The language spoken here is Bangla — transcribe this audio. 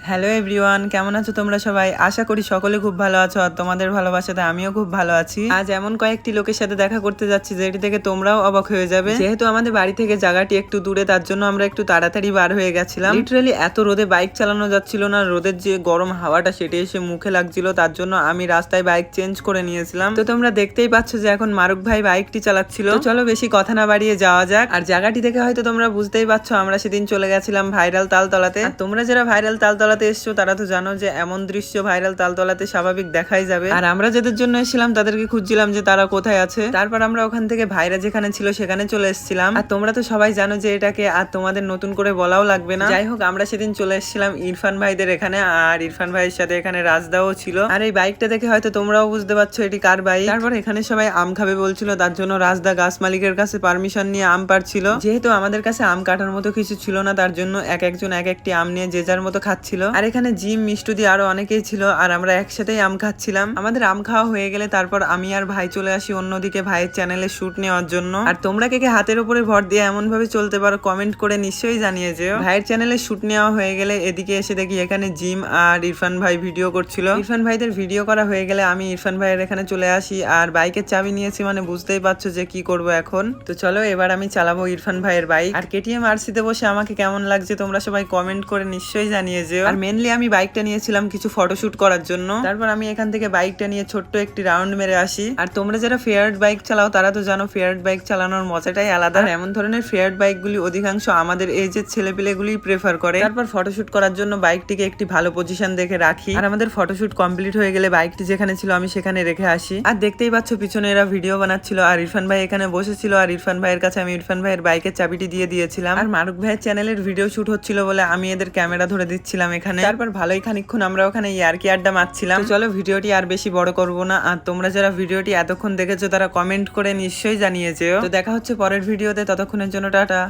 হ্যালো এভরিওয়ান, কেমন আছো তোমরা সবাই? আশা করি সকলে খুব ভালো আছো আর তোমাদের ভালোবাসাতে আমিও খুব ভালো আছি। আজ এমন কয়েকটি লোকের সাথে দেখা করতে যাচ্ছি যেটি থেকে তোমরাও অবাক হয়ে যাবে। যেহেতু আমাদের বাড়ি থেকে জায়গাটি একটু দূরে, তার জন্য আমরা একটু তাড়াতাড়ি বার হয়ে গেছিলাম। লিটারালি এত রোদে বাইক চালানো যাচ্ছিল না, রোদের যে গরম হাওয়াটা সেটি এসে মুখে লাগছিল, তার জন্য আমি রাস্তায় বাইক চেঞ্জ করে নিয়েছিলাম। তো তোমরা দেখতেই পাচ্ছ যে এখন মারুক ভাই বাইকটি চালাচ্ছিল। তো চলো বেশি কথা না বাড়িয়ে যাওয়া যাক। আর জায়গাটি দেখে হয়তো তোমরা বুঝতেই পারছো আমরা সেদিন চলে গেছিলাম ভাইরাল তালতলাতে। তোমরা যারা ভাইরাল তালতলাতে এসছো তারা তো জানো যে এমন দৃশ্য ভাইরাল তালতলাতে স্বাভাবিক দেখাই যাবে। আর আমরা যাদের জন্য এসেছিলাম তাদেরকে খুঁজছিলাম যে তারা কোথায় আছে। তারপর আমরা ওখান থেকে ভাইরা যেখানে ছিল সেখানে চলে এসেছিলাম। আর তোমরা তো সবাই জানো যে এটাকে, আর তোমাদের নতুন করে বলাও লাগবে না। যাই হোক, আমরা সেদিন চলে এসেছিলাম ইরফান ভাইদের এখানে, আর ইরফান ভাইয়ের সাথে এখানে রাজদাও ছিল। আর এই বাইকটা দেখে হয়তো তোমরাও বুঝতে পারছো এটি কার বাইক। তারপর এখানে সবাই আম খাবে বলছিল, তার জন্য রাজদা গাছ মালিকের কাছে পারমিশন নিয়ে আম পাড়ছিল। যেহেতু আমাদের কাছে আম কাটার মতো কিছু ছিল না, তার জন্য এক একজন এক একটি আম নিয়ে যে যার মতো খাচ্ছিল। আর এখানে জিম, মিষ্টু দিয়ে আরো অনেকেই ছিল, আর আমরা একসাথেই আম খাচ্ছিলাম। আমাদের আম খাওয়া হয়ে গেলে তারপর আমি আর ভাই চলে আসি অন্যদিকে ভাইয়ের চ্যানেলে শুট নেওয়ার জন্য। আর তোমরা কে কে হাতের উপরে ভর দিয়ে এমন ভাবে চলতে পারো কমেন্ট করে নিশ্চয়ই জানিয়ে যেও। ভাইয়ের চ্যানেলে শুট নেওয়া হয়ে গেলে এদিকে এসে দেখি এখানে জিম আর ইরফান ভাই ভিডিও করছিল। ইরফান ভাইদের ভিডিও করা হয়ে গেলে আমি ইরফান ভাইয়ের এখানে চলে আসি, আর বাইকের চাবি নিয়েছি, মানে বুঝতেই পারছো যে কি করব এখন। তো চলো এবার আমি চালাবো ইরফান ভাইয়ের বাইক। আর কেটিএম আরসিতে বসে আমাকে কেমন লাগছে তোমরা সবাই কমেন্ট করে নিশ্চয়ই জানিয়ে যেও। আর মেনলি আমি বাইকটা নিয়েছিলাম কিছু ফটোশুট করার জন্য। তারপর আমি এখান থেকে বাইকটা নিয়ে ছোট্ট একটি রাউন্ড মেরে আসি। আর তোমরা যারা ফেয়ার্ড বাইক চালাও তারা তো জানো ফেয়ার্ড বাইক চালানোর মজাটাই আলাদা। এমন ধরনের ফেয়ার্ড বাইকগুলি অধিকাংশ আমাদের এজের ছেলেপিলেগুলি প্রেফার করে। তারপর ফটোশুট করার জন্য বাইকটিকে একটি ভালো পজিশন দেখে রাখি। আর আমাদের ফটোশুট কমপ্লিট হয়ে গেলে বাইকটি যেখানে ছিল আমি সেখানে রেখে আসি। আর দেখতেই পাচ্ছ পিছনে এরা ভিডিও বানাচ্ছিল, আর ইরফান ভাই এখানে বসেছিল। আর ইরফান ভাইয়ের কাছে আমি ইরফান ভাইয়ের বাইকের চাবিটি দিয়ে দিয়েছিলাম। আর মারুক ভাইয়ের চ্যানেলের ভিডিও শুট হচ্ছিল বলে আমি এদের ক্যামেরা ধরে দিচ্ছিলাম এখানে। তারপর ভালোই খানিকক্ষণ আমরা ওখানে ইয়ার্কি আড্ডা মারছিলাম। চলো ভিডিওটি আর বেশি বড় করবো না। আর তোমরা যারা ভিডিওটি এতক্ষণ দেখেছো তারা কমেন্ট করে নিশ্চয়ই জানিয়ে যেও। তো দেখা হচ্ছে পরের ভিডিওতে, ততক্ষণের জন্য টাটা।